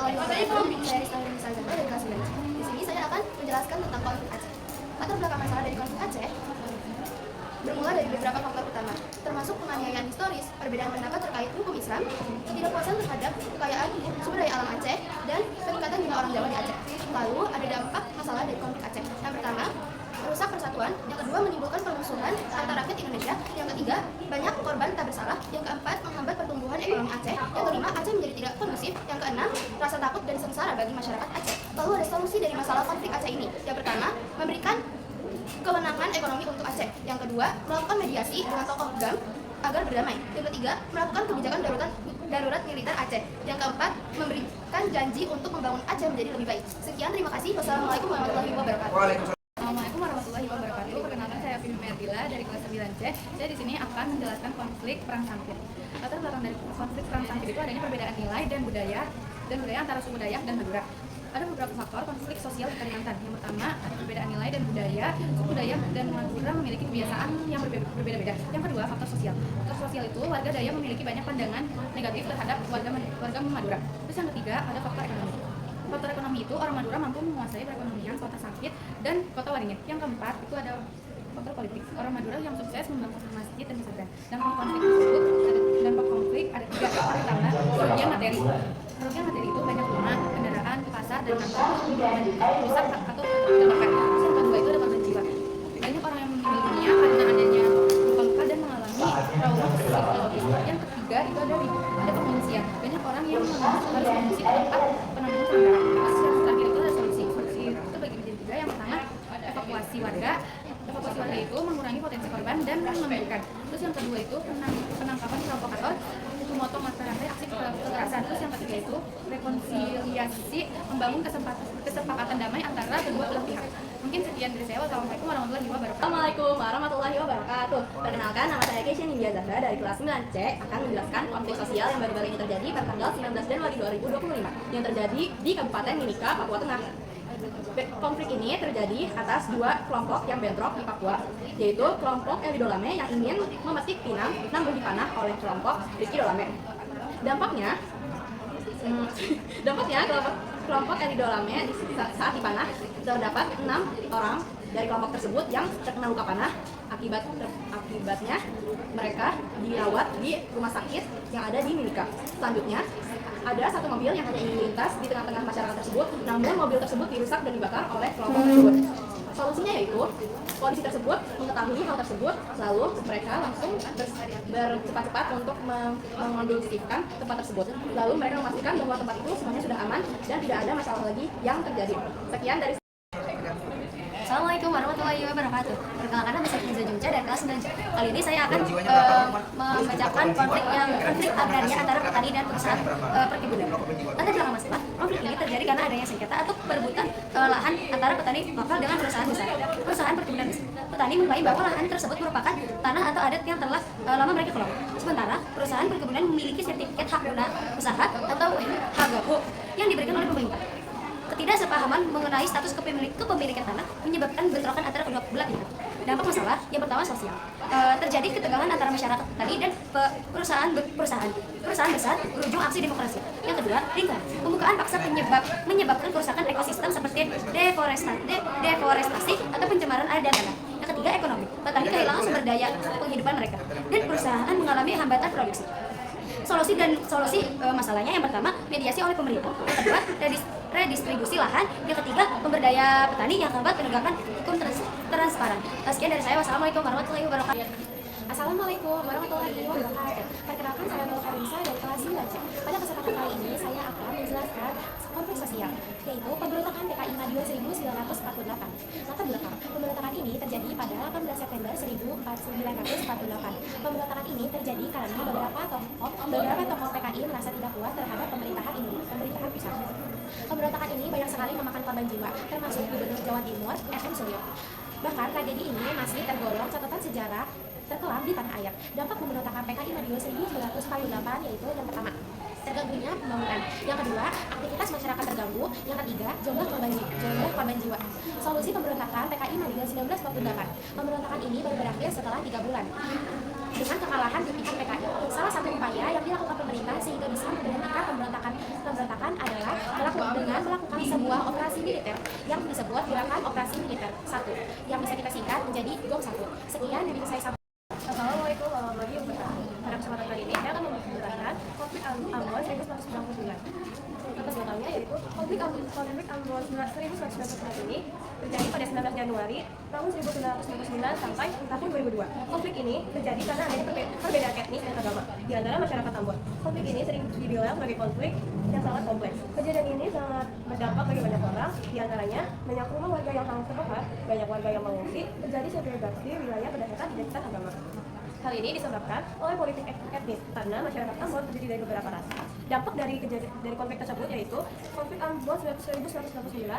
warahmatullahi wabarakatuh. Saya Rizka Nisa Zahra dari kelas 9. Di sini saya akan menjelaskan tentang konflik Aceh. Latar belakang masalah dari konflik Aceh bermula dari beberapa faktor utama, termasuk penganiayaan historis, perbedaan pendapat terkait hukum Islam, ketidakpuasan terhadap kekayaan sumber daya alam Aceh, dan peningkatan jumlah orang Jawa di Aceh. Lalu ada dampak masalah dari konflik Aceh. Yang pertama, merusak persatuan. Yang kedua, menimbulkan permusuhan antar rakyat Indonesia. Yang ketiga, banyak korban tak bersalah. Yang keempat, menghambat pertumbuhan ekonomi Aceh. Yang kelima, Aceh menjadi tidak kondusif. Yang keenam, rasa takut dan sengsara bagi masyarakat Aceh. Lalu ada solusi dari masalah konflik Aceh ini. Yang pertama, memberikan kewenangan ekonomi untuk Aceh. Yang kedua, melakukan mediasi dengan tokoh GAM agar berdamai. Yang ketiga, melakukan kebijakan darurat militer Aceh. Yang keempat, memberikan janji untuk membangun Aceh menjadi lebih baik. Sekian, terima kasih. Wassalamualaikum warahmatullahi wabarakatuh. Assalamualaikum warahmatullahi wabarakatuh. Perkenalkan, saya Fimi Merdila dari kelas 9C. Saya di sini akan menjelaskan konflik Perang Sampit. Latar belakang dari konflik Perang Sampit itu adanya perbedaan nilai dan budaya antara suku Dayak dan Madura. Ada beberapa faktor konflik sosial di Kalimantan. Yang pertama, ada perbedaan nilai dan budaya. Suku Dayak dan Madura memiliki kebiasaan yang berbeda-beda. Yang kedua, faktor sosial. Faktor sosial itu warga Dayak memiliki banyak pandangan negatif terhadap warga Madura. Terus yang ketiga, ada faktor ekonomi. Faktor ekonomi itu orang Madura mampu menguasai perekonomian kota Sampit dan kota Waringin. Yang keempat, itu ada faktor politik. Orang Madura yang sukses membangun masjid dan pesantren. Dampak konflik ada tiga. Pertama, kerugian materi. Kerugian materi itu banyak rumah, kendaraan, pasar, dan kantor rusak atau terbakar. Terus yang kedua itu ada korban jiwa. Banyak orang yang meninggal dunia karena adanya luka-luka dan mengalami trauma psikologis. Yang ketiga itu ada pengungsian. Banyak orang yang harus mengungsi ke tempat penampungan sementara. Terus yang terakhir itu ada solusi. Solusi itu bagi menjadi tiga. Yang pertama, evakuasi warga. Evakuasi warga itu mengurangi potensi korban dan membangunkan. Terus yang kedua itu penangkapan provokator, memotong mata rantai aksi kekerasan. Terus yang ketiga itu rekonsiliasi, membangun kesepakatan damai antara kedua belah pihak. Mungkin sekian dari saya. Wassalamualaikum warahmatullahi wabarakatuh. Assalamualaikum warahmatullahi wabarakatuh. Perkenalkan, nama saya Keisha Nindya Zahra dari kelas 9C akan menjelaskan konflik sosial yang baru-baru ini terjadi pada tanggal 19 Januari 2025 yang terjadi di Kabupaten Mimika, Papua Tengah. Konflik ini terjadi atas dua kelompok yang bentrok di Papua, yaitu kelompok Eli Dolame yang ingin memetik pinang namun dipanah oleh kelompok Rizky Dolame. Dampaknya kelompok Eli Dolame saat dipanah terdapat 6 orang dari kelompok tersebut yang terkena luka panah. Akibatnya mereka dirawat di rumah sakit yang ada di Mimika. Selanjutnya, ada satu mobil yang hanya ingin melintas di tengah-tengah masyarakat tersebut, namun mobil tersebut dirusak dan dibakar oleh kelompok tersebut. Solusinya yaitu polisi tersebut mengetahui hal tersebut, lalu mereka langsung bercepat-cepat untuk mengondusifkan tempat tersebut. Lalu mereka memastikan bahwa tempat itu semuanya sudah aman dan tidak ada masalah lagi yang terjadi. Sekian dari Assalamualaikum warahmatullahi wabarakatuh. Perkenalkan, nama saya Kinza Jungca dari kelas 9C. Kali ini saya akan membacakan konflik agraria antara petani dan perusahaan perkebunan. Latar belakang masalah konflik ini terjadi karena adanya sengketa atau perebutan lahan antara petani lokal dengan perusahaan besar. Perusahaan perkebunan besar. Petani mengklaim bahwa lahan tersebut merupakan tanah atau adat yang telah lama mereka kelola. Sementara perusahaan perkebunan memiliki sertifikat hak guna usaha atau HGU yang diberikan oleh pemerintah. Ketidaksepahaman mengenai status kepemilikan tanah menyebabkan bentrokan antara kedua belah pihak. Dampak masalah yang pertama sosial. Terjadi ketegangan antara masyarakat petani dan perusahaan besar berujung aksi demokrasi. Yang kedua, lingkungan. Pembukaan paksa menyebabkan kerusakan ekosistem seperti deforestasi atau pencemaran air dan tanah. Yang ketiga, ekonomi. Petani kehilangan sumber daya penghidupan mereka dan perusahaan mengalami hambatan produksi. Solusi masalahnya yang pertama, mediasi oleh pemerintah. Yang kedua, redistribusi lahan. Yang ketiga, pemberdaya petani. Yang keempat, penegakan hukum transparan. Sekian dari saya. Wassalamualaikum warahmatullahi wabarakatuh. Assalamualaikum warahmatullahi wabarakatuh. Perkenalkan, saya Nurul Karimsa dari kelas 9C. Pada kesempatan kali ini saya akan menjelaskan konflik sosial, yaitu pemberontakan PKI Madiun 1948. Latar belakang pemberontakan ini terjadi pada 18 September 1948. Pemberontakan ini terjadi karena beberapa tokoh PKI merasa tidak puas terhadap pemerintahan pusat. Pemberontakan ini banyak sekali memakan korban jiwa, termasuk Gubernur Jawa Timur FM Suryo. Bahkan tragedi ini masih tergolong catatan sejarah terkelam di tanah air. Dampak pemberontakan PKI Madiun 1948 yaitu yang pertama, terganggunya pembangunan. Yang kedua, aktivitas masyarakat terganggu. Yang ketiga, jumlah korban jiwa. Solusi pemberontakan PKI Madiun 1948. Pemberontakan ini baru berakhir setelah 3 bulan dengan kekalahan di pihak PKI. Salah satu upaya yang dilakukan pemerintah sehingga bisa memberhentikan pemberontakan adalah dengan melakukan sebuah operasi militer yang disebut gerakan operasi militer 1 yang bisa kita singkat menjadi GOM 1. Sekian yang bisa saya sampaikan. Assalamualaikum warahmatullahi wabarakatuh. Pada kesempatan kali ini saya akan menjelaskan konflik Ambon 1999. Atas datangnya yaitu konflik Ambon 1999 ini terjadi pada 19 Januari tahun 1999 sampai tahun 2002. Konflik ini terjadi karena adanya perbedaan etnis dan agama di antara masyarakat Ambon. Konflik ini sering dibilang sebagai konflik yang sangat kompleks. Kejadian ini sangat berdampak bagi banyak orang, di antaranya banyak rumah warga yang hangus terbakar, banyak warga yang mengungsi, terjadi segregasi wilayah berdasarkan identitas agama. Hal ini disebabkan oleh politik etnis karena masyarakat Ambon terdiri dari beberapa ras. Dampak dari konflik tersebut yaitu konflik Ambon 1999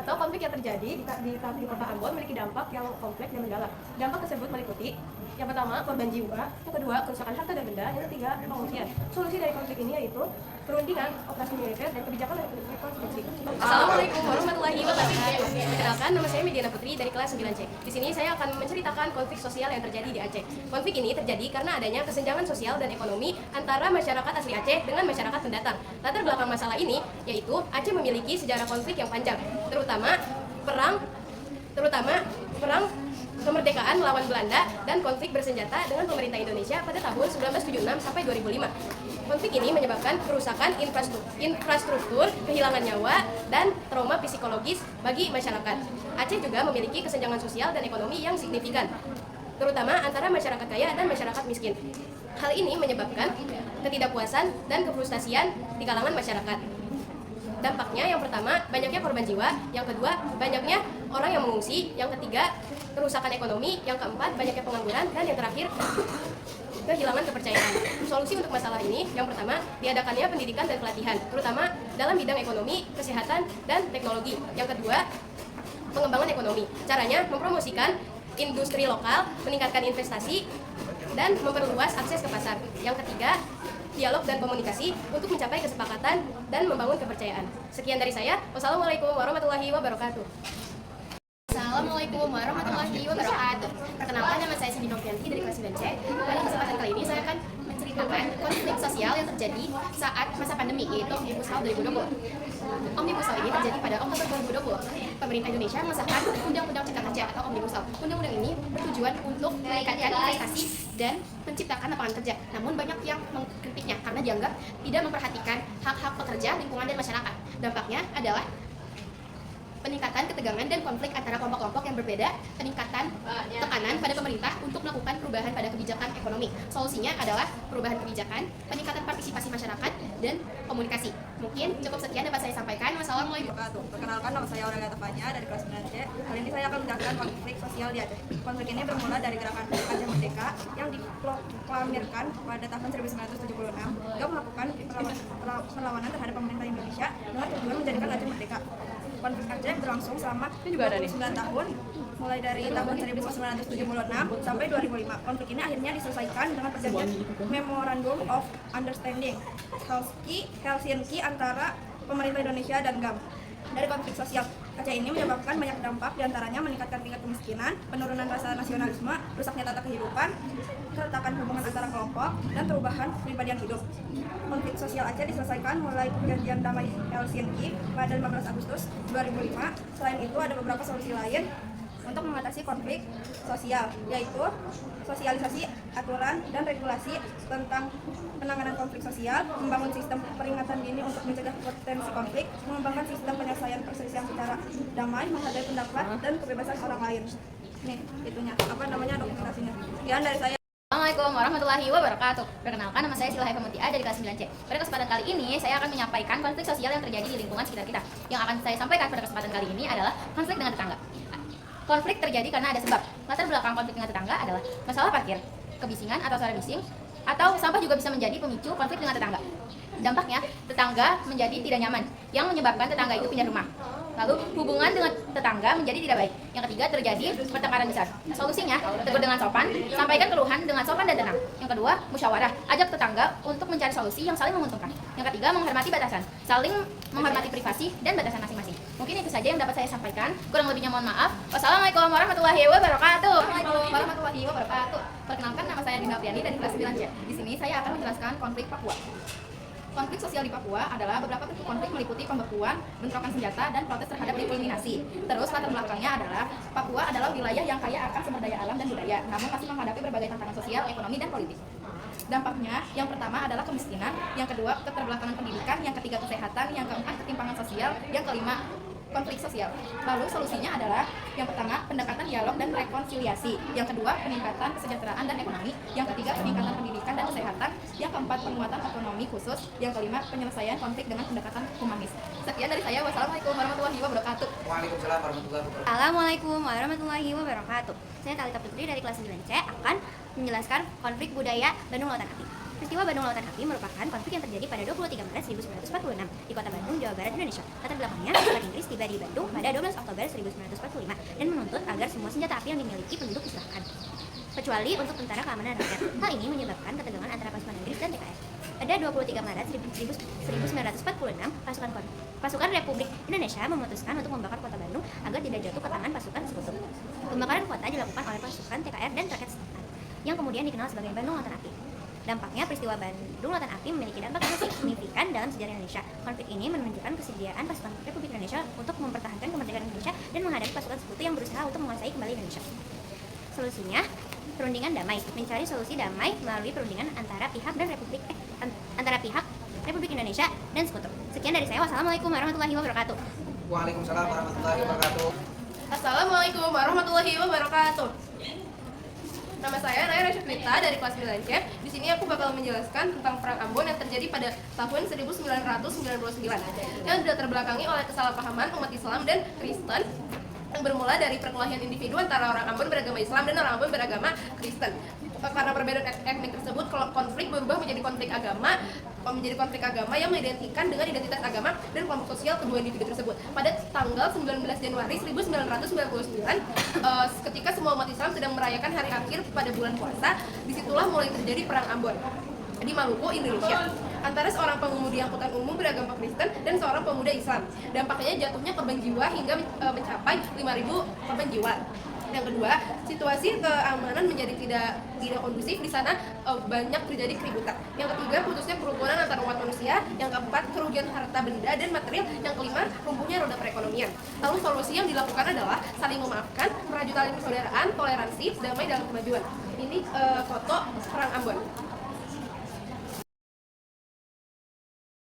atau konflik yang terjadi di kota Ambon memiliki dampak yang kompleks dan mendalam. Dampak tersebut meliputi yang pertama korban jiwa, yang kedua kerusakan harta dan benda, yang ketiga pengungsian. Solusi dari konflik ini yaitu perundingan, operasi militer, dan kebijakan rekonstruksi. Assalamualaikum warahmatullahi wabarakatuh. Perkenalkan, nama saya Mediana Putri dari kelas 9C. Di sini saya akan menceritakan konflik sosial yang terjadi di Aceh. Konflik ini terjadi karena adanya kesenjangan sosial dan ekonomi antara masyarakat asli Aceh dengan masyarakat pendatang. Latar belakang masalah ini yaitu Aceh memiliki sejarah konflik yang panjang, terutama perang kemerdekaan melawan Belanda dan konflik bersenjata dengan pemerintah Indonesia pada tahun 1976 sampai 2005. Konflik ini menyebabkan kerusakan infrastruktur, kehilangan nyawa, dan trauma psikologis bagi masyarakat. Aceh juga memiliki kesenjangan sosial dan ekonomi yang signifikan, terutama antara masyarakat kaya dan masyarakat miskin. Hal ini menyebabkan ketidakpuasan dan kefrustasian di kalangan masyarakat. Dampaknya yang pertama, banyaknya korban jiwa, yang kedua, banyaknya orang yang mengungsi, yang ketiga, kerusakan ekonomi, yang keempat, banyaknya pengangguran, dan yang terakhir, kehilangan kepercayaan. Solusi untuk masalah ini, yang pertama, diadakannya pendidikan dan pelatihan, terutama dalam bidang ekonomi, kesehatan, dan teknologi. Yang kedua, pengembangan ekonomi. Caranya mempromosikan industri lokal, meningkatkan investasi, dan memperluas akses ke pasar. Yang ketiga, dialog dan komunikasi untuk mencapai kesepakatan dan membangun kepercayaan. Sekian dari saya. Wassalamualaikum warahmatullahi wabarakatuh. Assalamualaikum warahmatullahi wabarakatuh. Perkenalkan, nama saya Cindy Novianti dari kelas 9C. Pada kesempatan kali ini saya akan menceritakan konflik sosial yang terjadi saat masa pandemi, yaitu Omnibus Law 2020. Omnibus Law ini terjadi pada Oktober 2020. Pemerintah Indonesia mengesahkan Undang-Undang Cipta Kerja atau Omnibus Law. Undang-undang ini bertujuan untuk meningkatkan investasi dan menciptakan lapangan kerja. Namun banyak yang mengkritiknya karena dianggap tidak memperhatikan hak-hak pekerja, lingkungan, dan masyarakat. Dampaknya adalah peningkatan ketegangan dan konflik antara kelompok-kelompok yang berbeda, peningkatan tekanan pada pemerintah untuk melakukan perubahan pada kebijakan ekonomi. Solusinya adalah perubahan kebijakan, peningkatan partisipasi masyarakat, dan komunikasi. Mungkin cukup sekian dapat saya sampaikan. Wassalamualaikum warahmatullahi wabarakatuh. Perkenalkan, nama saya Aurelia Tepanya dari kelas 9C. Kali ini saya akan menjelaskan konflik sosial di Aceh. Konflik ini bermula dari gerakan Aceh Merdeka yang diproklamirkan pada tahun 1976. Dia melakukan perlawanan terhadap pemerintah Indonesia dengan tujuan menjadikan Aceh merdeka. Konflik Aceh berlangsung selama 29 tahun, mulai dari tahun 1976 sampai 2005. Konflik ini akhirnya diselesaikan dengan perjanjian Memorandum of Understanding Helsinki antara pemerintah Indonesia dan GAM. Dari konflik sosial Aceh ini menyebabkan banyak dampak, diantaranya meningkatkan tingkat kemiskinan, penurunan rasa nasionalisme, rusaknya tata kehidupan, keretakan hubungan antara kelompok, dan perubahan kepribadian hidup. Konflik sosial Aceh diselesaikan mulai perjanjian damai Helsinki pada 15 Agustus 2005. Selain itu ada beberapa solusi lain untuk mengatasi konflik sosial, yaitu sosialisasi aturan dan regulasi tentang penanganan konflik sosial, membangun sistem peringatan dini untuk mencegah potensi konflik, mengembangkan sistem penyelesaian perselisihan secara damai, menghargai pendapat dan kebebasan orang lain. Nih, itunya, dokumentasinya. Sekian dari saya. Assalamualaikum warahmatullahi wabarakatuh. Perkenalkan, nama saya Silahaya Pemutia dari kelas 9C. Pada kesempatan kali ini, saya akan menyampaikan konflik sosial yang terjadi di lingkungan sekitar kita. Yang akan saya sampaikan pada kesempatan kali ini adalah konflik dengan tetangga. Konflik terjadi karena ada sebab. Latar belakang konflik dengan tetangga adalah masalah parkir, kebisingan atau suara bising, atau sampah juga bisa menjadi pemicu konflik dengan tetangga. Dampaknya, tetangga menjadi tidak nyaman, yang menyebabkan tetangga itu pindah rumah. Lalu, hubungan dengan tetangga menjadi tidak baik. Yang ketiga, terjadi pertengkaran besar. Solusinya, tegur dengan sopan, sampaikan keluhan dengan sopan dan tenang. Yang kedua, musyawarah, ajak tetangga untuk mencari solusi yang saling menguntungkan. Yang ketiga, menghormati batasan, saling menghormati privasi dan batasan masing-masing. Mungkin itu saja yang dapat saya sampaikan. Kurang lebihnya mohon maaf. Wassalamualaikum warahmatullahi wabarakatuh. Assalamualaikum warahmatullahi wabarakatuh. Perkenalkan, nama saya Dina Priani dari kelas 9C. Di sini saya akan menjelaskan konflik Papua. Konflik sosial di Papua adalah beberapa bentuk konflik meliputi pembekuan, bentrokan senjata, dan protes terhadap diskriminasi. Terus latar belakangnya adalah Papua adalah wilayah yang kaya akan sumber daya alam dan budaya, namun masih menghadapi berbagai tantangan sosial, ekonomi, dan politik. Dampaknya, yang pertama adalah kemiskinan, yang kedua keterbelakangan pendidikan, yang ketiga kesehatan, yang keempat ketimpangan sosial, yang kelima konflik sosial. Lalu solusinya adalah yang pertama pendekatan dialog dan rekonsiliasi, yang kedua peningkatan kesejahteraan dan ekonomi, yang ketiga peningkatan pendidikan dan kesehatan, yang keempat penguatan otonomi khusus, yang kelima penyelesaian konflik dengan pendekatan humanis. Sekian dari saya. Wassalamualaikum warahmatullahi wabarakatuh. Waalaikumsalam warahmatullahi wabarakatuh. Assalamualaikum warahmatullahi wabarakatuh. Saya Talita Putri dari kelas 9C akan menjelaskan konflik budaya Bandung Lautan Api. Peristiwa Bandung Lautan Api merupakan konflik yang terjadi pada 23 Maret 1946 di kota Bandung, Jawa Barat, Indonesia. Latar belakangnya, pasukan Inggris tiba di Bandung pada 12 Oktober 1945 dan menuntut agar semua senjata api yang dimiliki penduduk diserahkan, kecuali untuk tentara keamanan rakyat. Hal ini menyebabkan ketegangan antara pasukan Inggris dan TKR. Pada 23 Maret 1946, pasukan Republik Indonesia memutuskan untuk membakar kota Bandung agar tidak jatuh ke tangan pasukan sekutu. Pembakaran kota dilakukan oleh pasukan TKR dan rakyat setempat, yang kemudian dikenal sebagai Bandung Lautan Api. Dampaknya, peristiwa Bandung Lautan Api memiliki dampak yang signifikan dalam sejarah Indonesia. Konflik ini menunjukkan kesediaan pasukan Republik Indonesia untuk mempertahankan kemerdekaan Indonesia dan menghadapi pasukan sekutu yang berusaha untuk menguasai kembali Indonesia. Solusinya, perundingan damai. Mencari solusi damai melalui perundingan antara pihak Republik Indonesia dan sekutu. Sekian dari saya. Wassalamualaikum warahmatullahi wabarakatuh. Waalaikumsalam warahmatullahi wabarakatuh. Assalamualaikum warahmatullahi wabarakatuh. Nama saya Naya Resyakrita dari kelas 9C. Di sini aku bakal menjelaskan tentang Perang Ambon yang terjadi pada tahun 1999 yang dilatar belakangi oleh kesalahpahaman umat Islam dan Kristen yang bermula dari perkelahian individu antara orang Ambon beragama Islam dan orang Ambon beragama Kristen. Karena perbedaan etnik tersebut, konflik berubah menjadi konflik agama yang mengidentikan dengan identitas agama dan kelompok sosial kedua individu tersebut. Pada tanggal 19 Januari 1999, ketika semua umat Islam sedang merayakan hari akhir pada bulan puasa, disitulah mulai terjadi Perang Ambon di Maluku, Indonesia, antara seorang pengemudi angkutan umum beragama Kristen dan seorang pemuda Islam. Dampaknya jatuhnya korban jiwa hingga mencapai 5.000 korban jiwa. Yang kedua, situasi keamanan menjadi tidak kondusif. Di sana banyak terjadi keributan. Yang ketiga, putusnya kerukunan antar umat manusia. Yang keempat, kerugian harta benda dan material. Yang kelima, lumpuhnya roda perekonomian. Lalu solusi yang dilakukan adalah saling memaafkan, merajut tali persaudaraan, toleransi, damai dalam kemajuan. Ini foto Perang Ambon.